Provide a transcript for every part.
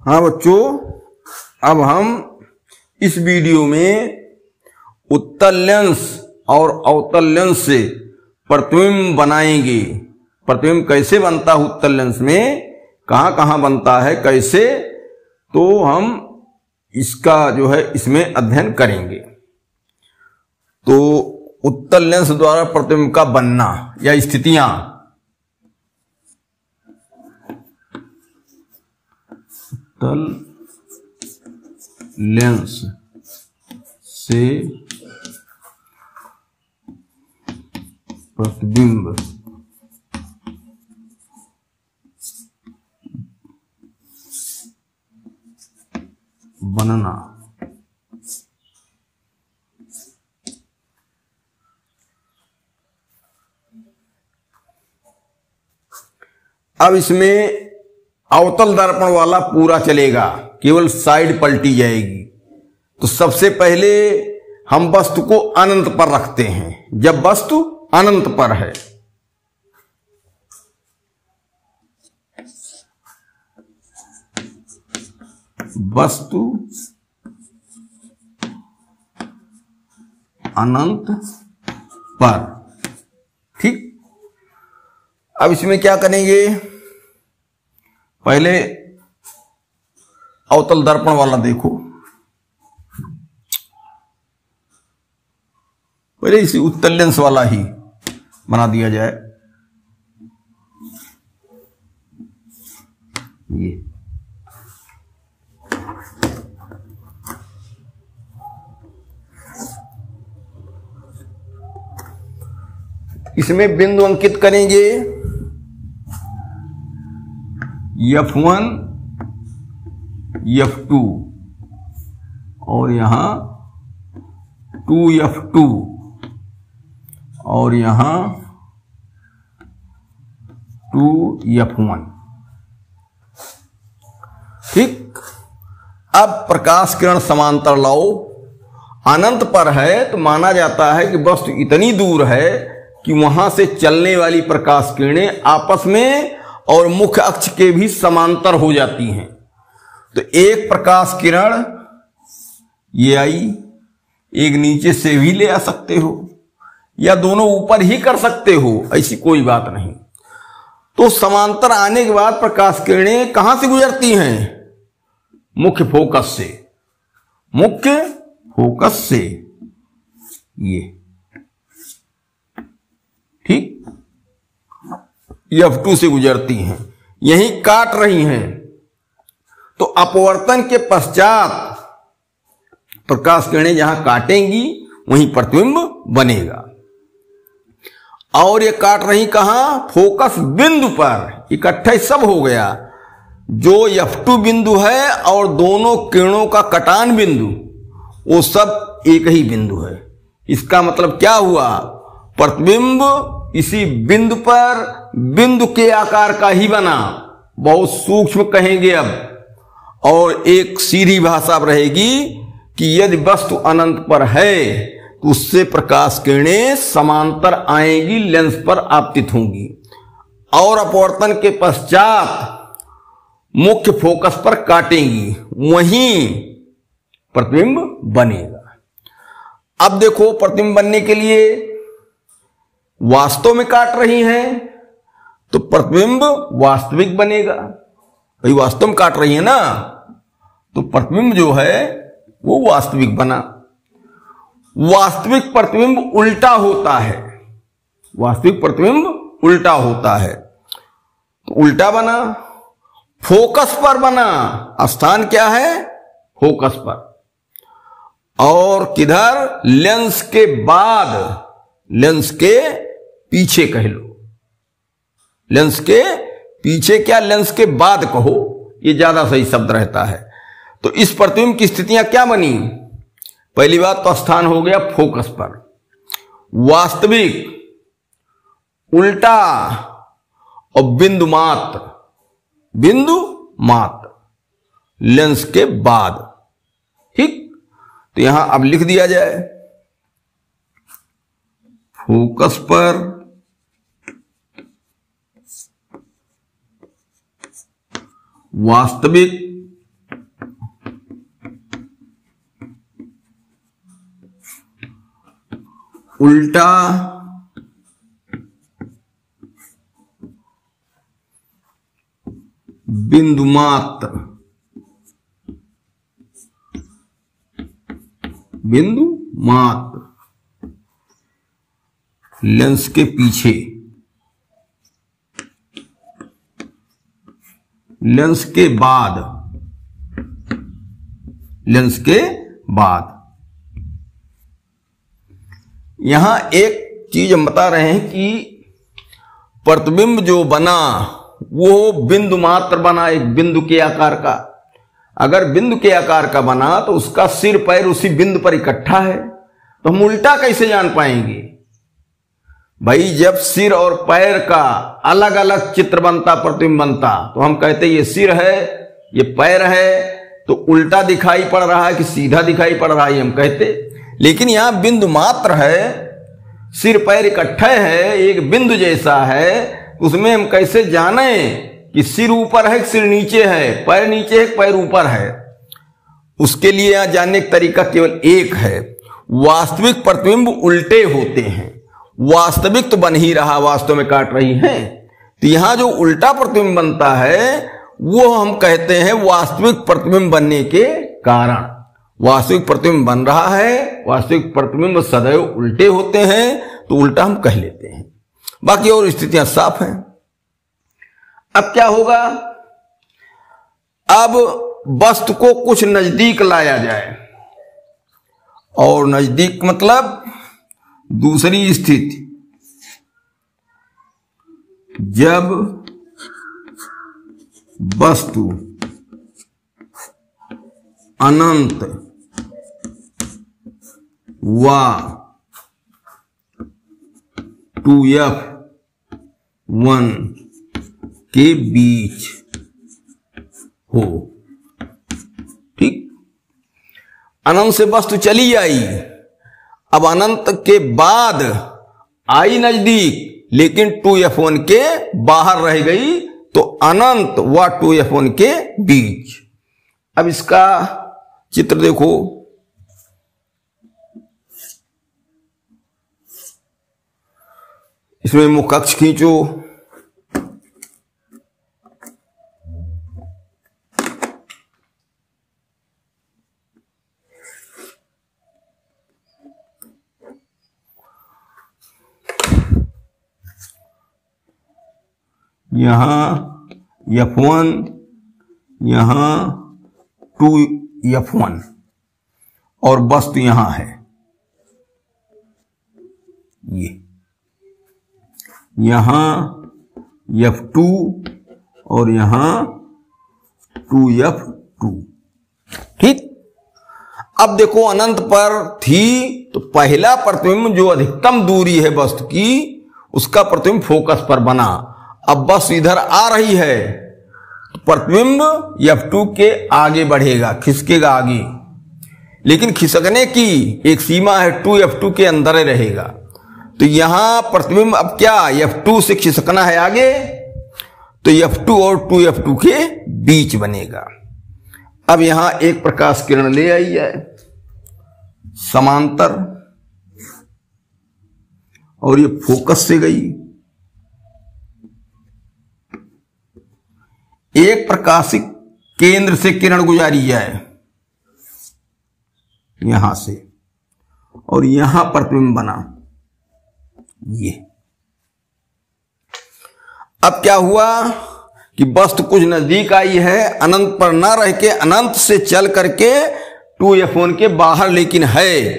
हाँ बच्चों, अब हम इस वीडियो में उत्तल लेंस और अवतल लेंस से प्रतिबिंब बनाएंगे। प्रतिबिंब कैसे बनता है उत्तल लेंस में, कहां कहां बनता है, कैसे, तो हम इसका जो है इसमें अध्ययन करेंगे। तो उत्तल लेंस द्वारा प्रतिबिंब का बनना या स्थितियां, उत्तल लेंस से प्रतिबिंब बनना। अब इसमें अवतल दर्पण वाला पूरा चलेगा, केवल साइड पलटी जाएगी। तो सबसे पहले हम वस्तु को अनंत पर रखते हैं। जब वस्तु अनंत पर है, वस्तु अनंत पर, ठीक। अब इसमें क्या करेंगे, पहले अवतल दर्पण वाला देखो, पहले इसी उत्तल लेंस वाला ही बना दिया जाए। ये इसमें बिंदु अंकित करेंगे, F1 F2 और यहां 2F2 और यहां 2F1, ठीक। अब प्रकाश किरण समांतर लाओ। अनंत पर है तो माना जाता है कि वस्तु इतनी दूर है कि वहां से चलने वाली प्रकाश किरणें आपस में और मुख्य अक्ष के भी समांतर हो जाती हैं। तो एक प्रकाश किरण ये आई, एक नीचे से भी ले आ सकते हो या दोनों ऊपर ही कर सकते हो, ऐसी कोई बात नहीं। तो समांतर आने के बाद प्रकाश किरणें कहां से गुजरती हैं, मुख्य फोकस से, मुख्य फोकस से, ये ठीक, F2 से गुजरती हैं, यही काट रही हैं। तो अपवर्तन के पश्चात प्रकाश किरणें जहां काटेंगी वहीं प्रतिबिंब बनेगा। और ये काट रही कहां, फोकस बिंदु पर, इकट्ठा ही सब हो गया। जो F2 बिंदु है और दोनों किरणों का कटान बिंदु, वो सब एक ही बिंदु है। इसका मतलब क्या हुआ, प्रतिबिंब इसी बिंदु पर बिंदु के आकार का ही बना। बहुत सूक्ष्म कहेंगे अब, और एक सीधी भाषा रहेगी कि यदि वस्तु अनंत पर है तो उससे प्रकाश किरणें समांतर आएंगी, लेंस पर आपतित होंगी और अपवर्तन के पश्चात मुख्य फोकस पर काटेंगी, वहीं प्रतिबिंब बनेगा। अब देखो, प्रतिबिंब बनने के लिए वास्तव में काट रही हैं तो प्रतिबिंब वास्तविक बनेगा। भाई वास्तव में काट रही है ना, तो प्रतिबिंब जो है वो वास्तविक बना। वास्तविक प्रतिबिंब उल्टा होता है, वास्तविक प्रतिबिंब उल्टा होता है, तो उल्टा बना, फोकस पर बना। स्थान क्या है, फोकस पर, और किधर, लेंस के बाद, लेंस के पीछे कह लो, लेंस के पीछे क्या, लेंस के बाद कहो, ये ज्यादा सही शब्द रहता है। तो इस प्रतिबिंब की स्थितियां क्या बनी, पहली बात तो स्थान हो गया फोकस पर, वास्तविक, उल्टा और बिंदु मात्र, बिंदु मात्र, लेंस के बाद, ठीक। तो यहां अब लिख दिया जाए, फोकस पर वास्तविक उल्टा बिंदु मात्र लेंस के पीछे, लेंस के बाद यहां एक चीज हम बता रहे हैं कि प्रतिबिंब जो बना वो बिंदु मात्र बना, एक बिंदु के आकार का। अगर बिंदु के आकार का बना तो उसका सिर पैर उसी बिंदु पर इकट्ठा है, तो हम उल्टा कैसे जान पाएंगे? भाई जब सिर और पैर का अलग अलग चित्र बनता, प्रतिबिंब बनता, तो हम कहते ये सिर है, ये पैर है, तो उल्टा दिखाई पड़ रहा है कि सीधा दिखाई पड़ रहा है, हम कहते। लेकिन यहां बिंदु मात्र है, सिर पैर इकट्ठे है, एक बिंदु जैसा है, उसमें हम कैसे जाने कि सिर ऊपर है कि सिर नीचे है, पैर नीचे है कि पैर ऊपर है? उसके लिए यहां जानने का तरीका केवल एक है। वास्तविक प्रतिबिंब उल्टे होते हैं, वास्तविक तो बन ही रहा, वास्तव में काट रही है, तो यहां जो उल्टा प्रतिबिंब बनता है वो हम कहते हैं वास्तविक प्रतिबिंब बनने के कारण। वास्तविक प्रतिबिंब बन रहा है, वास्तविक प्रतिबिंब सदैव उल्टे होते हैं, तो उल्टा हम कह लेते हैं। बाकी और स्थितियां साफ हैं। अब क्या होगा? अब वस्तु को कुछ नजदीक लाया जाए, और नजदीक मतलब दूसरी स्थिति, जब वस्तु अनंत व 2f1 के बीच हो। ठीक, अनंत से वस्तु चली आई, अब अनंत के बाद आई नजदीक, लेकिन 2f1 के बाहर रह गई, तो अनंत व 2f1 के बीच। अब इसका चित्र देखो, इसमें मुख्य अक्ष खींचो, यहां f1, यहां 2f1, और वस्तु यहां है, ये यहां f2 और यहां 2f2। ठीक, अब देखो अनंत पर थी, तो पहला प्रतिबिंब जो अधिकतम दूरी है वस्तु की, उसका प्रतिबिंब फोकस पर बना। अब बस इधर आ रही है, तो प्रतिबिंब f2 के आगे बढ़ेगा, खिसकेगा आगे, लेकिन खिसकने की एक सीमा है, 2f2 के अंदर ही रहेगा। तो यहां प्रतिबिंब अब क्या, f2 से खिसकना है आगे, तो f2 और 2f2 के बीच बनेगा। अब यहां एक प्रकाश किरण ले आई है समांतर, और ये फोकस से गई। एक प्रकाशिक केंद्र से किरण गुजारी जाए यहां से, और यहां प्रतिबिंब बना ये। अब क्या हुआ कि वस्तु कुछ नजदीक आई है, अनंत पर ना रह के अनंत से चल करके 2f1 के बाहर लेकिन है,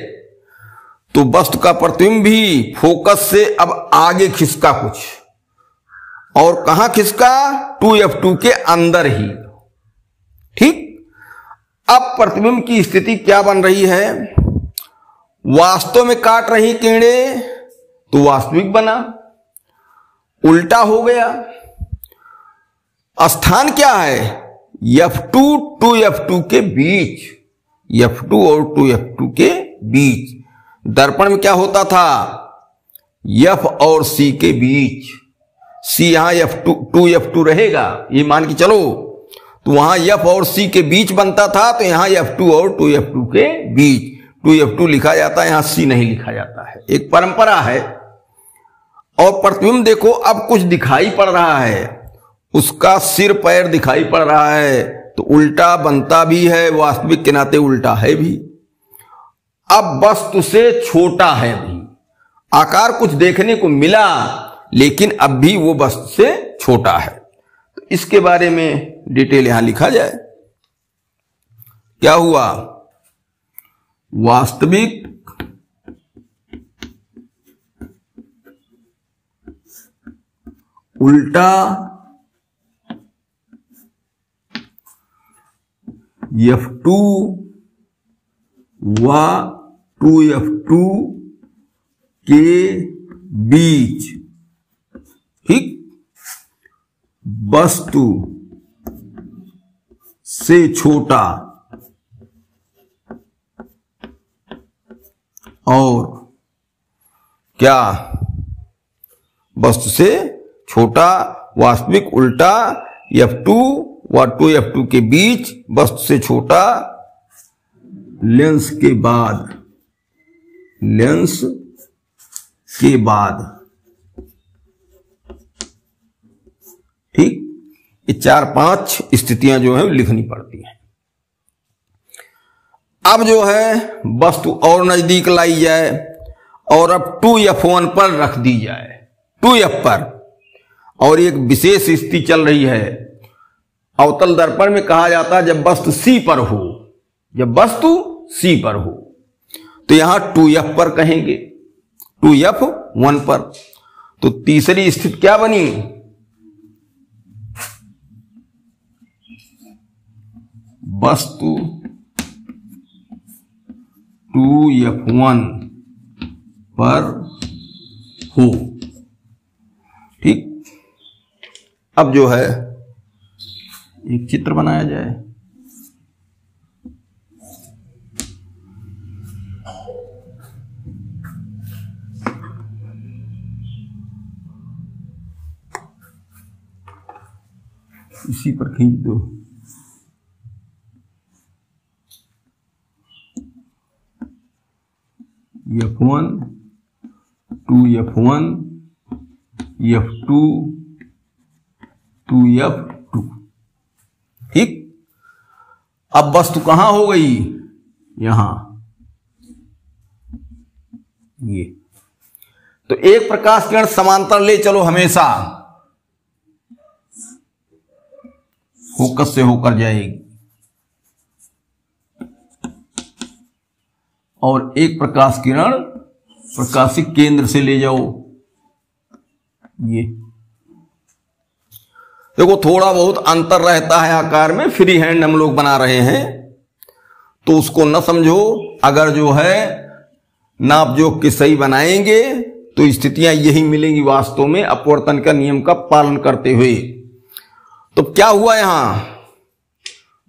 तो वस्तु का प्रतिबिंब भी फोकस से अब आगे खिसका कुछ, और कहां खिसका, 2f2 के अंदर ही। ठीक, अब प्रतिबिंब की स्थिति क्या बन रही है? वास्तव में काट रही किरणें तो वास्तविक बना, उल्टा हो गया। स्थान क्या है? f2 2f2 के बीच, f2 और 2f2 के बीच। दर्पण में क्या होता था? f और c के बीच, c यहां f2 रहेगा, ये मान के चलो, तो वहां f और c के बीच बनता था, तो यहां f2 और 2f2 के बीच। 2F2 लिखा जाता है, यहां C नहीं लिखा जाता है। एक परंपरा है। और प्रतिबिंब देखो अब कुछ दिखाई पड़ रहा है, उसका सिर पैर दिखाई पड़ रहा है, तो उल्टा बनता भी है, वास्तविक के नाते उल्टा है भी। अब वस्तु से छोटा है भी, आकार कुछ देखने को मिला लेकिन अब भी वो वस्तु से छोटा है। तो इसके बारे में डिटेल यहां लिखा जाए। क्या हुआ? वास्तविक उल्टा F2 व 2F2 के बीच, ठीक, वस्तु से छोटा और क्या? वस्तु से छोटा वास्तविक उल्टा F2 व 2F2 के बीच वस्तु से छोटा लेंस के बाद, लेंस के बाद, ठीक। ये 4-5 स्थितियां जो है लिखनी पड़ती हैं। अब जो है वस्तु और नजदीक लाई जाए और अब 2F1 पर रख दी जाए, 2F पर। और एक विशेष स्थिति चल रही है, अवतल दर्पण में कहा जाता है जब वस्तु C पर हो, जब वस्तु C पर हो तो यहां 2F पर कहेंगे, 2F1 पर। तो तीसरी स्थिति क्या बनी? वस्तु 2F1 पर हो, ठीक। अब जो है एक चित्र बनाया जाए। इसी पर खींच दो। F1, 2F1, F2, 2F2, ठीक। अब वस्तु कहां हो गई? यहां, ये। तो एक प्रकाश किरण समांतर ले चलो हमेशा, फोकस से होकर जाएगी, और एक प्रकाश किरण प्रकाशिक केंद्र से ले जाओ, ये। देखो थोड़ा बहुत अंतर रहता है आकार में, फ्री हैंड हम लोग बना रहे हैं तो उसको न समझो। अगर जो है नाप जोख के सही बनाएंगे तो स्थितियां यही मिलेंगी वास्तव में, अपवर्तन का नियम का पालन करते हुए। तो क्या हुआ यहां?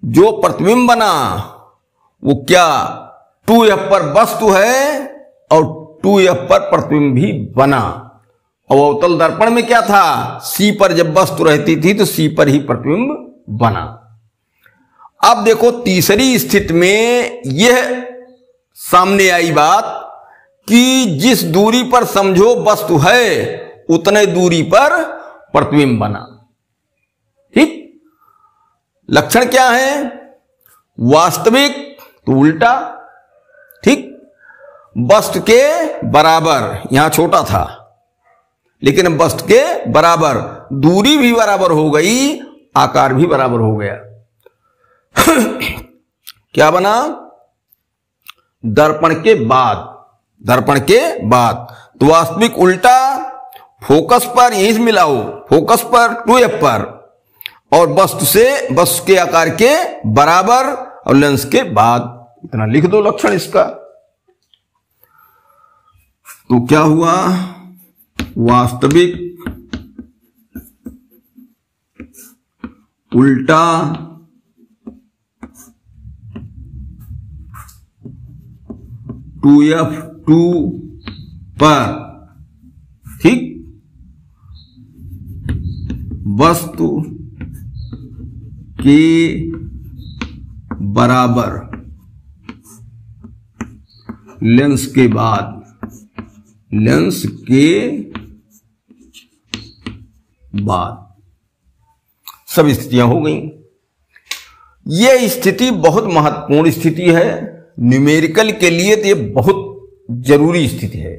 जो प्रतिबिंब बना वो क्या 2F पर वस्तु है और 2F पर प्रतिबिंब भी बना। और अवतल दर्पण में क्या था? C पर जब वस्तु रहती थी तो C पर ही प्रतिबिंब बना। अब देखो तीसरी स्थिति में यह सामने आई बात कि जिस दूरी पर समझो वस्तु है उतने दूरी पर प्रतिबिंब बना, ठीक। लक्षण क्या है? वास्तविक तो उल्टा, ठीक, वस्तु के बराबर, यहां छोटा था लेकिन अब वस्तु के बराबर, दूरी भी बराबर हो गई, आकार भी बराबर हो गया। क्या बना? दर्पण के बाद, दर्पण के बाद। तो वास्तविक उल्टा, फोकस पर यहीं से मिलाओ, फोकस पर 2F पर, और वस्तु से वस्तु के आकार के बराबर और लेंस के बाद। इतना लिख दो लक्षण इसका। तो क्या हुआ? वास्तविक उल्टा टू F2 पर, ठीक, वस्तु के बराबर लेंस के बाद, लेंस के बाद सब स्थितियां हो गई। यह स्थिति बहुत महत्वपूर्ण स्थिति है न्यूमेरिकल के लिए, तो यह बहुत जरूरी स्थिति है।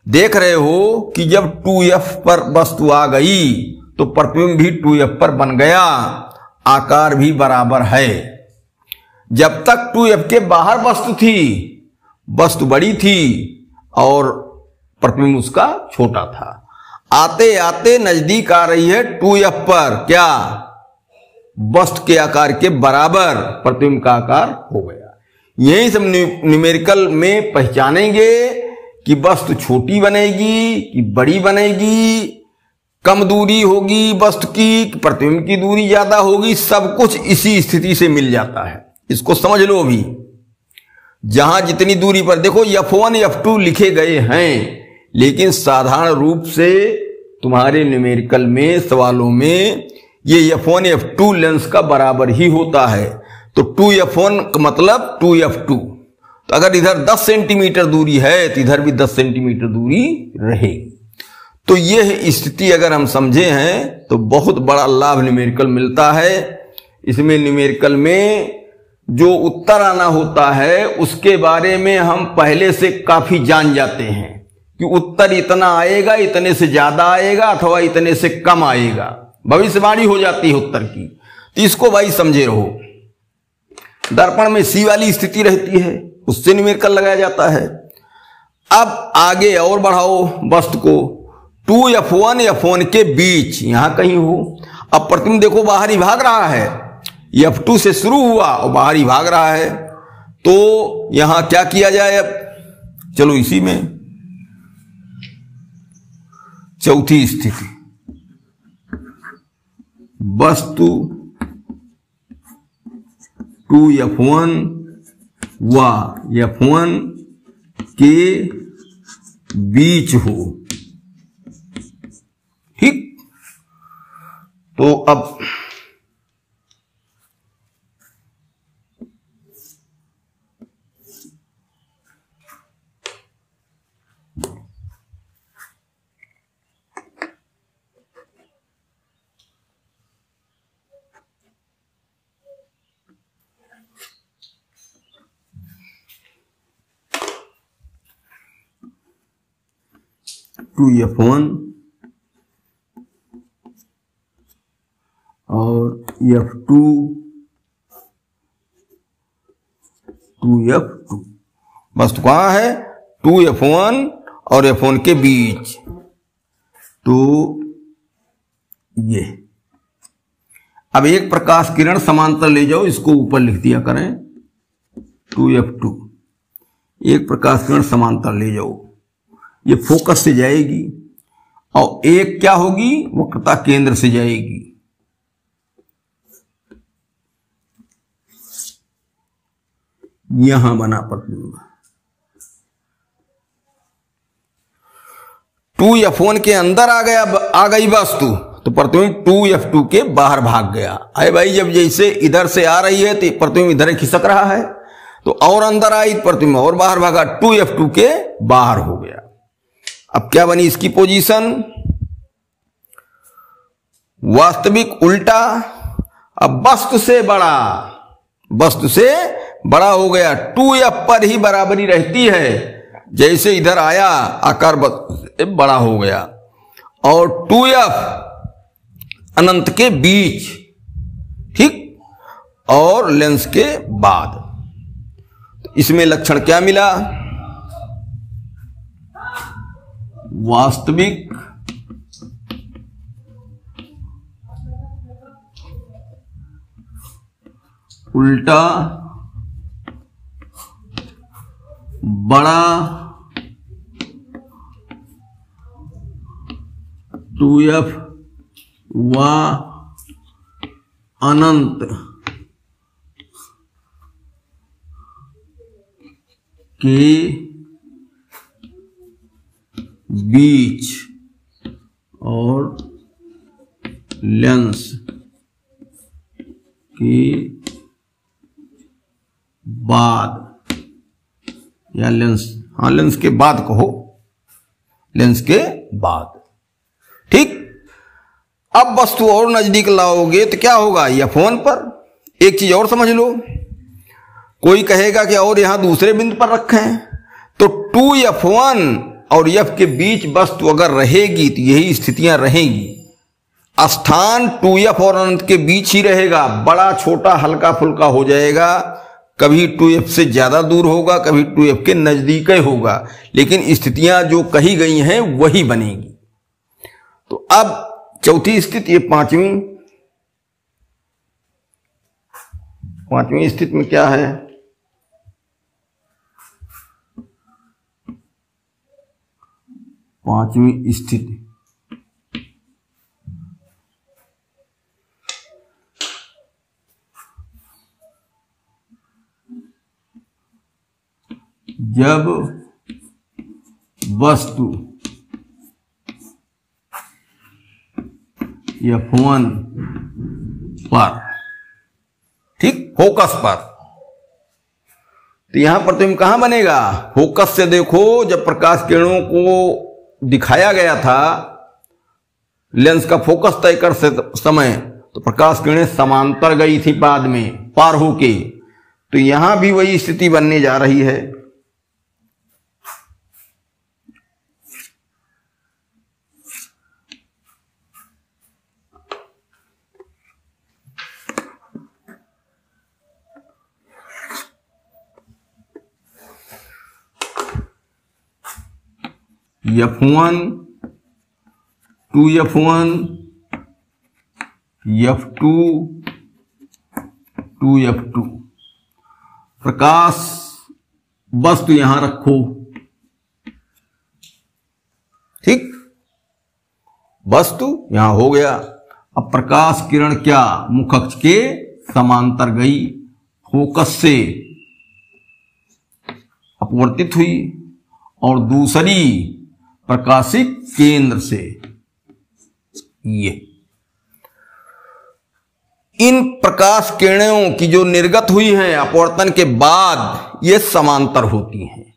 देख रहे हो कि जब 2f पर वस्तु आ गई तो प्रतिबिंब भी 2f पर बन गया, आकार भी बराबर है। जब तक 2f के बाहर वस्तु थी, वस्तु बड़ी थी और प्रतिबिंब उसका छोटा था। आते आते नजदीक आ रही है 2f पर, क्या वस्तु के आकार के बराबर प्रतिबिंब का आकार हो गया। यही सब न्यूमेरिकल में पहचानेंगे कि वस्तु छोटी बनेगी कि बड़ी बनेगी, कम दूरी होगी वस्तु की, प्रतिबिंब की दूरी ज्यादा होगी, सब कुछ इसी स्थिति से मिल जाता है। इसको समझ लो। अभी जहां जितनी दूरी पर देखो F1 F2 लिखे गए हैं, लेकिन साधारण रूप से तुम्हारे न्यूमेरिकल में सवालों में ये F1 F2 लेंस का बराबर ही होता है। तो 2F1 का मतलब 2F2। तो अगर इधर 10 सेंटीमीटर दूरी है तो इधर भी 10 सेंटीमीटर दूरी रहेगी। तो यह स्थिति अगर हम समझे हैं तो बहुत बड़ा लाभ न्यूमेरिकल मिलता है। इसमें न्यूमेरिकल में जो उत्तर आना होता है उसके बारे में हम पहले से काफी जान जाते हैं कि उत्तर इतना आएगा, इतने से ज्यादा आएगा अथवा इतने से कम आएगा। भविष्यवाणी हो जाती है उत्तर की। तो इसको भाई समझे रहो। दर्पण में सी वाली स्थिति रहती है, उससे न्यूमेरिकल लगाया जाता है। अब आगे और बढ़ाओ वस्तु को, 2F1 F1 के बीच यहां कहीं हो। अब प्रतिबिंब देखो बाहर ही भाग रहा है, F2 से शुरू हुआ और बाहर ही भाग रहा है। तो यहां क्या किया जाए? अब चलो इसी में चौथी स्थिति, वस्तु 2F1 व F1 के बीच हो। ठीक, तो अब टू F1 और F2 2F2 वस्तु कहां है? 2F1 और F1 के बीच। तो ये अब एक प्रकाश किरण समांतर ले जाओ, इसको ऊपर लिख दिया करें 2F2। एक प्रकाश किरण समांतर ले जाओ, ये फोकस से जाएगी और एक क्या होगी? वक्रता केंद्र से जाएगी। यहां बना प्रतिबिंब। 2F1 के अंदर आ गई वस्तु, तो प्रतिबिंब 2F2 के बाहर भाग गया। अरे भाई, जब जैसे इधर से आ रही है तो प्रतिबिंब इधर खिसक रहा है, तो और अंदर आई प्रतिबिंब और बाहर भागा, 2F2 के बाहर हो गया। अब क्या बनी इसकी पोजीशन? वास्तविक उल्टा। अब वस्तु से बड़ा हो गया। 2F पर ही बराबरी रहती है, जैसे इधर आया आकार बड़ा हो गया। और 2F अनंत के बीच, ठीक, और लेंस के बाद। इसमें लक्षण क्या मिला? वास्तविक उल्टा बड़ा 2F व अनंत के बीच और लेंस के बाद। या लेंस, हाँ लेंस के बाद कहो, लेंस के बाद। ठीक। अब वस्तु और नजदीक लाओगे तो क्या होगा, F1 पर। एक चीज और समझ लो, कोई कहेगा कि और यहां दूसरे बिंदु पर रखें, तो 2F1 और F के बीच वस्तु अगर रहेगी तो यही स्थितियां रहेंगी। स्थान 2F और अनंत के बीच ही रहेगा, बड़ा छोटा हल्का फुल्का हो जाएगा, कभी 2F से ज्यादा दूर होगा, कभी 2F के नजदीक ही होगा, लेकिन स्थितियां जो कही गई हैं वही बनेगी। तो अब चौथी स्थिति, ये पांचवी स्थिति में क्या है, पांचवी स्थिति जब वस्तु F1 पर, ठीक, फोकस पर, तो यहां पर तुम कहां बनेगा, फोकस से देखो, जब प्रकाश किरणों को दिखाया गया था लेंस का फोकस तय कर समय, तो प्रकाश किरणें समांतर गई थी बाद में पार होके, तो यहां भी वही स्थिति बनने जा रही है। F1, 2F1, F2, 2F2, प्रकाश वस्तु यहां रखो, ठीक, वस्तु यहां हो गया। अब प्रकाश किरण क्या, मुख अक्ष के समांतर गई, फोकस से अपवर्तित हुई, और दूसरी प्रकाशिक केंद्र से, ये इन प्रकाश किरणों की जो निर्गत हुई हैं अपवर्तन के बाद, ये समांतर होती हैं।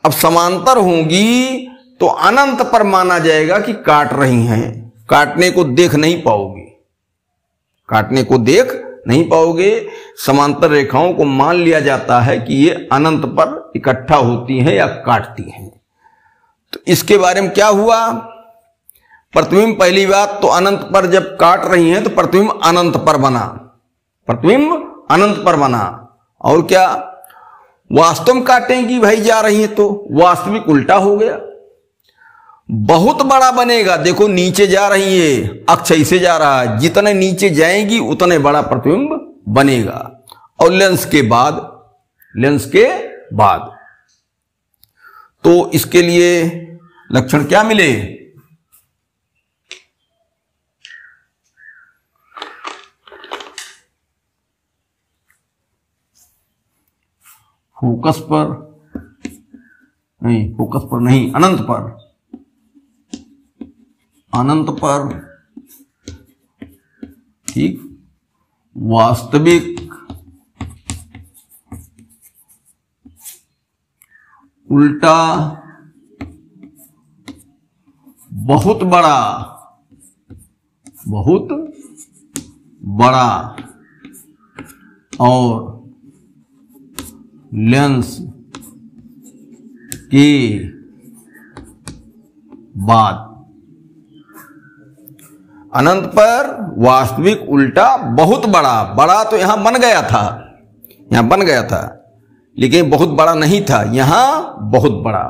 अब समांतर होंगी तो अनंत पर माना जाएगा कि काट रही हैं, काटने को देख नहीं पाओगे, काटने को देख नहीं पाओगे। समांतर रेखाओं को मान लिया जाता है कि ये अनंत पर इकट्ठा होती हैं या काटती हैं। तो इसके बारे में क्या हुआ, प्रतिबिंब, पहली बात तो अनंत पर जब काट रही हैं तो प्रतिबिंब अनंत पर बना, प्रतिबिंब अनंत पर बना। और क्या, वास्तव में काटेंगी भाई जा रही हैं तो वास्तविक उल्टा हो गया, बहुत बड़ा बनेगा। देखो नीचे जा रही है, अक्ष ऐसे जा रहा है, जितने नीचे जाएंगी उतने बड़ा प्रतिबिंब बनेगा। और लेंस के बाद तो इसके लिए लक्षण क्या मिले, फोकस पर नहीं, अनंत पर, ठीक, वास्तविक उल्टा, बहुत बड़ा और लेंस के बाद, अनंत पर वास्तविक उल्टा बहुत बड़ा तो यहां बन गया था, लेकिन बहुत बड़ा नहीं था, यहां बहुत बड़ा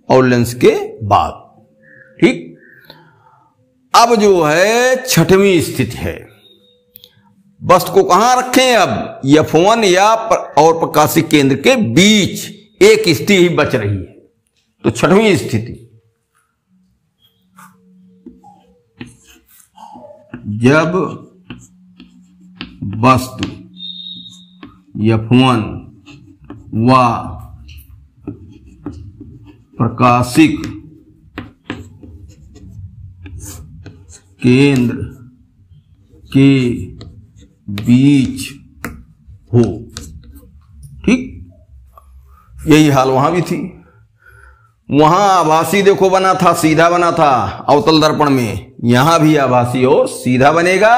और लेंस के बाद, ठीक। अब जो है छठवीं स्थिति है, वस्तु को कहां रखें, अब F1 या और प्रकाशिक केंद्र के बीच एक स्थिति ही बच रही है। तो छठवीं स्थिति, जब वस्तु F1 व प्रकाशिक केंद्र के बीच हो, ठीक। यही हाल वहां भी थी। वहां आभासी देखो बना था, सीधा बना था अवतल दर्पण में, यहां भी आभासी और सीधा बनेगा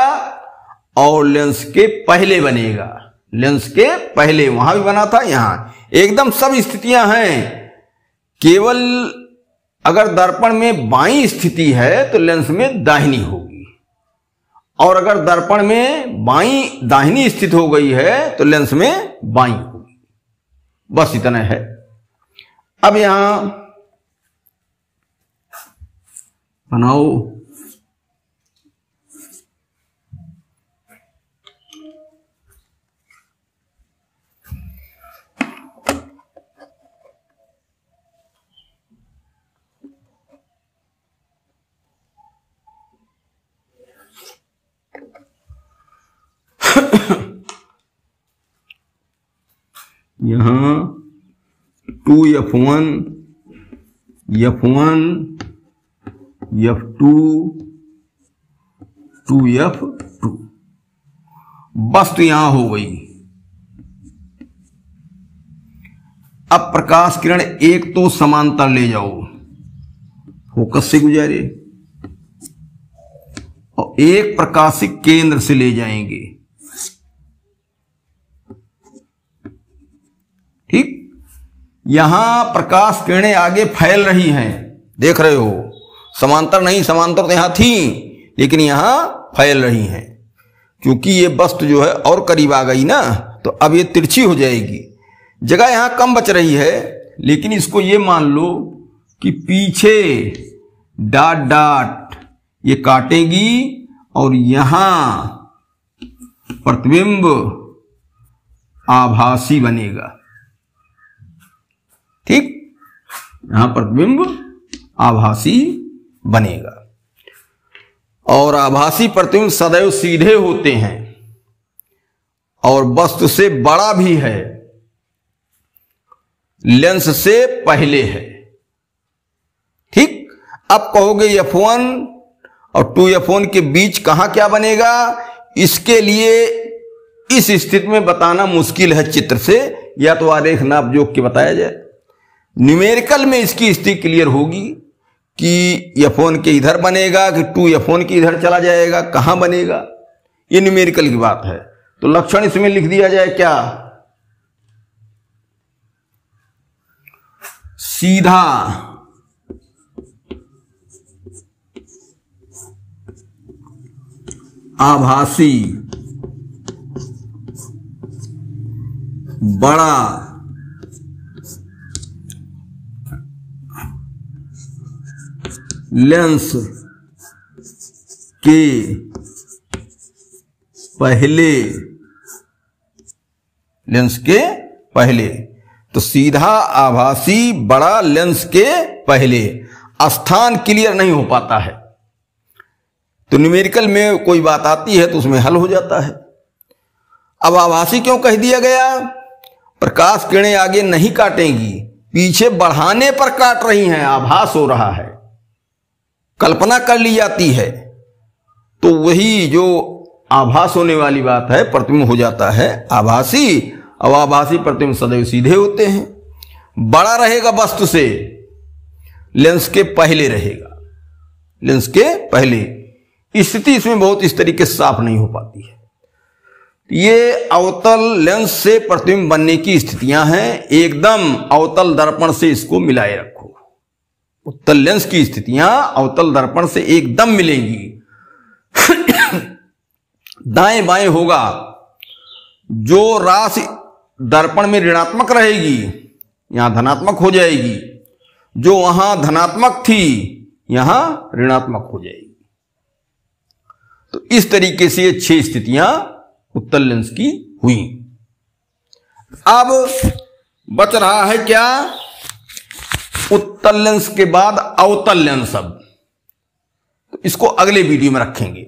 और लेंस के पहले बनेगा, लेंस के पहले वहां भी बना था, यहां एकदम सब स्थितियां हैं। केवल अगर दर्पण में बाईं स्थिति है तो लेंस में दाहिनी होगी, और अगर दर्पण में बाईं दाहिनी स्थिति हो गई है तो लेंस में बाईं होगी। बस इतना है। अब यहां बनाओ यहां 2f1 f1 f2 2f2 वस्तु यहां हो गई। अब प्रकाश किरण एक तो समांतर ले जाओ, फोकस से गुजारे, और एक प्रकाशिक केंद्र से ले जाएंगे। ठीक, यहां प्रकाश किरणें आगे फैल रही हैं, देख रहे हो, समांतर नहीं, समांतर तो यहां थी लेकिन यहां फैल रही हैं, क्योंकि ये वस्तु जो है और करीब आ गई ना, तो अब ये तिरछी हो जाएगी। जगह यहां कम बच रही है, लेकिन इसको ये मान लो कि पीछे डॉट डॉट ये काटेगी और यहां प्रतिबिंब आभासी बनेगा। ठीक, यहां प्रतिबिंब आभासी बनेगा, और आभासी प्रतिबिंब सदैव सीधे होते हैं और वस्तु से बड़ा भी है, लेंस से पहले है। ठीक, अब कहोगे f1 और 2f1 के बीच कहां क्या बनेगा, इसके लिए इस स्थिति में बताना मुश्किल है चित्र से, या तो आरेख नाप जोक के बताया जाए। न्यूमेरिकल में इसकी स्थिति क्लियर होगी कि f1 के इधर बनेगा कि 2f1 के इधर चला जाएगा, कहां बनेगा, ये न्यूमेरिकल की बात है। तो लक्षण इसमें लिख दिया जाए क्या, सीधा आभासी बड़ा लेंस के पहले, लेंस के पहले, तो सीधा आभासी बड़ा लेंस के पहले। स्थान क्लियर नहीं हो पाता है तो न्यूमेरिकल में कोई बात आती है तो उसमें हल हो जाता है। अब आभासी क्यों कह दिया गया, प्रकाश किरणें आगे नहीं काटेंगी, पीछे बढ़ाने पर काट रही हैं, आभास हो रहा है, कल्पना कर ली जाती है, तो वही जो आभास होने वाली बात है प्रतिबिंब हो जाता है आभासी। अब आभासी प्रतिबिंब सदैव सीधे होते हैं, बड़ा रहेगा वस्तु से, लेंस के पहले रहेगा, लेंस के पहले। स्थिति इसमें बहुत इस तरीके से साफ नहीं हो पाती है। ये अवतल लेंस से प्रतिबिंब बनने की स्थितियां हैं, एकदम अवतल दर्पण से इसको मिलाए रखो। उत्तल लेंस की स्थितियां अवतल दर्पण से एकदम मिलेंगी। दाएं बाएं होगा, जो राशि दर्पण में ऋणात्मक रहेगी यहां धनात्मक हो जाएगी, जो वहां धनात्मक थी यहां ऋणात्मक हो जाएगी। तो इस तरीके से ये 6 स्थितियां उत्तल लेंस की हुई। अब बच रहा है क्या, उत्तल लेंस के बाद अवतल लेंस। अब तो इसको अगले वीडियो में रखेंगे।